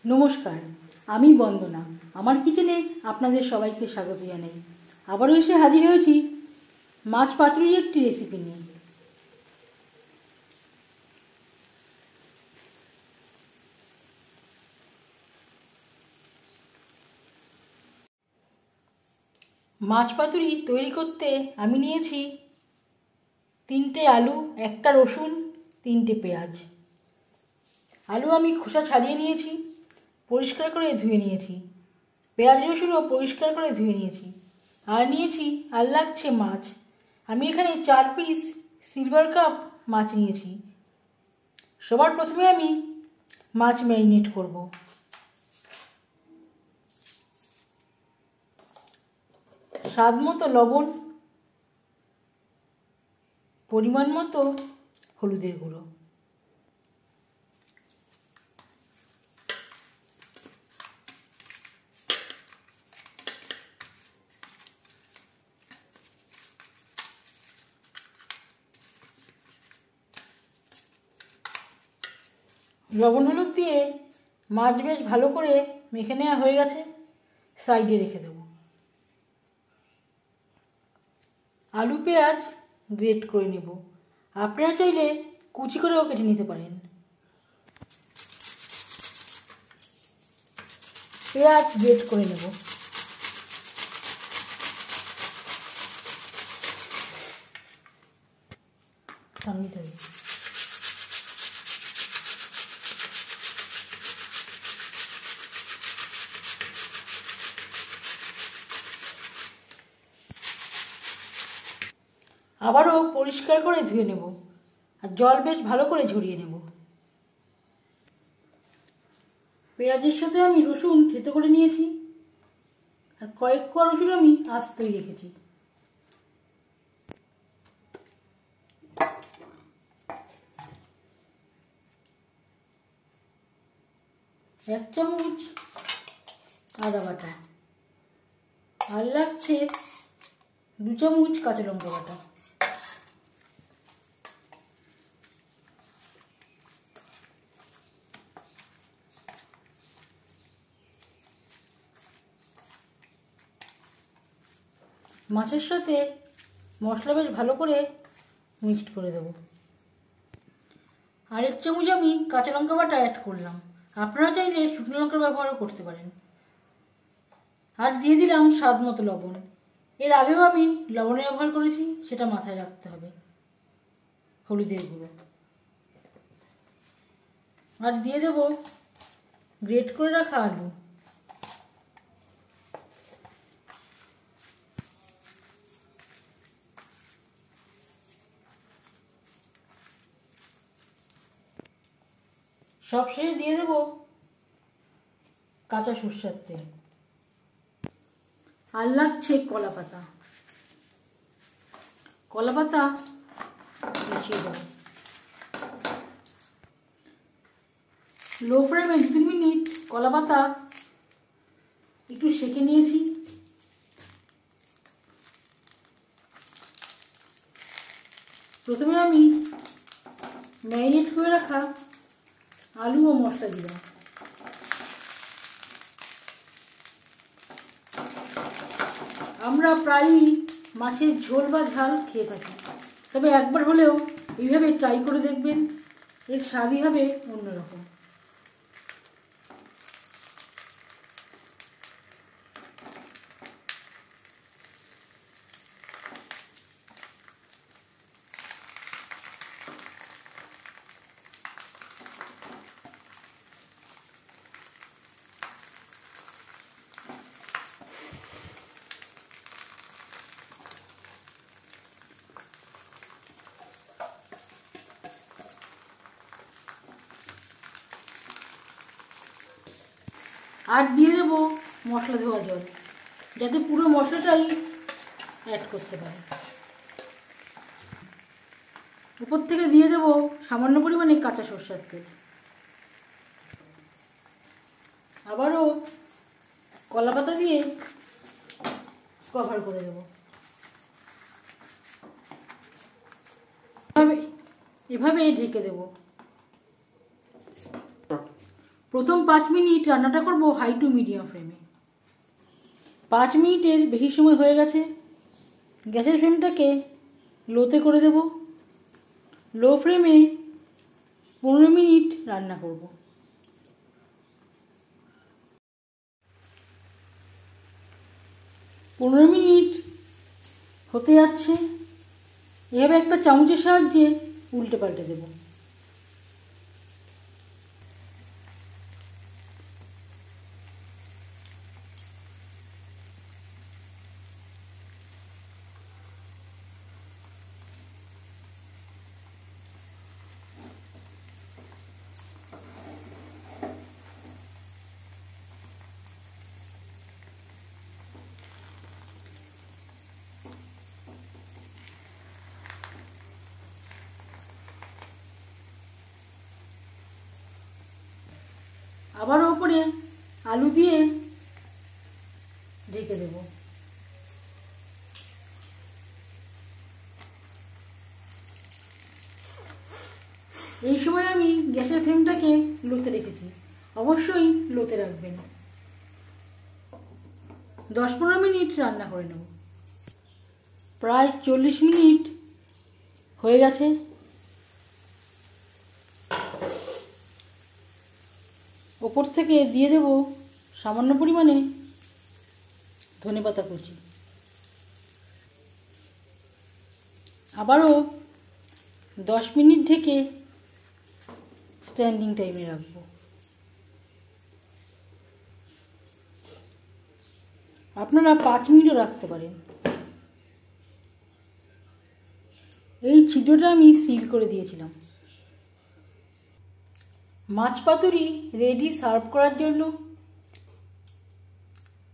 নমস্কার, আমি বন্দনা। আমার কিচেনে আপনাদের সবাইকে স্বাগত জানাই। আবারও এসে হাজির হয়েছি মাছ পাতুরির একটি রেসিপি নিয়ে। মাছ পাতুরি তৈরি করতে আমি নিয়েছি 3টে আলু, 1টা রসুন, 3টে পেঁয়াজ। আলু আমি খোসা ছাড়িয়ে নিয়েছি, পরিষ্কার করে ধুয়ে নিয়েছি। পেঁয়াজ রসুনও পরিষ্কার করে ধুয়ে নিয়েছি। আর নিয়েছি আর লাগছে মাছ। আমি এখানে 4 পিস সিলভার কাপ মাছ নিয়েছি। সবার প্রথমে আমি মাছ ম্যারিনেট করব। স্বাদ মতো লবণ, পরিমাণ মতো হলুদের গুঁড়ো। লবণ হলুদ দিয়ে মাছ বেশ ভালো করে মেখে নেওয়া হয়ে গেছে, সাইডে রেখে দেব। আলু পেঁয়াজ গ্রেট করে নেব। আপনারা চাইলে কুচি করেও কেটে নিতে পারেন। পেঁয়াজ গ্রেট করে নেব। আবারও পরিষ্কার করে ধুয়ে নেব আর জল বেশ ভালো করে ঝরিয়ে নেব। পেঁয়াজের সাথে আমি রসুন থেতো করে নিয়েছি আর কয়েক কোয়া রসুন আমি আস্তই রেখেছি। এক চামচ আদা বাটা, আর লাগছে 2 চামচ কাঁচা লঙ্কা বাটা। মাছের সাথে মশলা বেশ ভালো করে মিক্সড করে দেব। আর 1 চামচ আমি কাঁচা লঙ্কা বাটা অ্যাড করলাম। আপনারা চাইলে শুকনো লঙ্কার ব্যবহারও করতে পারেন। আর দিয়ে দিলাম স্বাদ মতো লবণ। এর আগেও আমি লবণের ব্যবহার করেছি, সেটা মাথায় রাখতে হবে। হলুদের গুঁড়ো আর দিয়ে দেব গ্রেট করে রাখা আলু। সব শেষে দিয়ে দেব কাঁচা সরষের তেল। আর লাগছে কলা পাতা। কলা পাতা মিশিয়ে দেব। লো ফ্লেমে 2-3 মিনিট কলা পাতা একটু সেঁকে নিয়েছি। প্রথমে আমি ম্যারিনেট করে রাখা আলু ও মশলা দিলাম। আমরা প্রায়ই মাছের ঝোল বা ঝাল খেয়ে থাকি, তবে একবার হলেও এইভাবে ট্রাই করে দেখবেন, এর স্বাদই হবে অন্যরকম। আর দিয়ে দেবো মশলা ধোয়া জল, যাতে পুরো মশলাটাই অ্যাড করতে পারে। উপর থেকে দিয়ে দেবো সামান্য পরিমাণে কাঁচা সরষের তেল। আবারও কলা পাতা দিয়ে কভার করে দেবো। এভাবে ঢেকে দেব। প্রথম 5 মিনিট রান্নাটা করব হাই টু মিডিয়াম ফ্লেমে। 5 মিনিটের বেশি সময় হয়ে গেছে, গ্যাসের ফ্লেমটাকে লোতে করে দেব। লো ফ্লেমে 15 মিনিট রান্না করব। পনেরো মিনিট হতে যাচ্ছে। এভাবে একটা চামচের সাহায্যে উল্টে পাল্টে দেব। আবার ওপরে আলু দিয়ে ঢেকে দেব। এই সময় আমি গ্যাসের ফ্লেমটাকে লোতে রেখেছি, অবশ্যই লোতে রাখবেন। 10-15 মিনিট রান্না করে নেব। প্রায় 40 মিনিট হয়ে গেছে। ওপর থেকে দিয়ে দেব সামান্য পরিমাণে ধনেপাতা কুচি। আবারও 10 মিনিট ঢেকে স্ট্যান্ডিং টাইমে রাখবো। আপনারা 5 মিনিটও রাখতে পারেন। এই ছিদ্রটা আমি সিল করে দিয়েছিলাম। মাছ পাতুরি রেডি সার্ভ করার জন্য।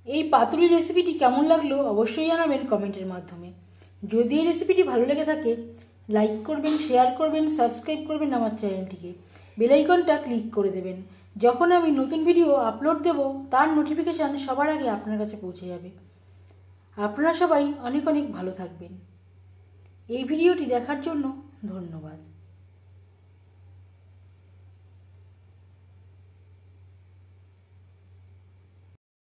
এই পাতুরি রেসিপিটি কেমন লাগলো অবশ্যই জানাবেন কমেন্টের মাধ্যমে। যদি এই রেসিপিটি ভালো লেগে থাকে লাইক করবেন, শেয়ার করবেন, সাবস্ক্রাইব করবেন আমার চ্যানেলটিকে, বেল আইকনটা ক্লিক করে দেবেন। যখন আমি নতুন ভিডিও আপলোড দেব তার নোটিফিকেশান সবার আগে আপনার কাছে পৌঁছে যাবে। আপনারা সবাই অনেক অনেক ভালো থাকবেন। এই ভিডিওটি দেখার জন্য ধন্যবাদ।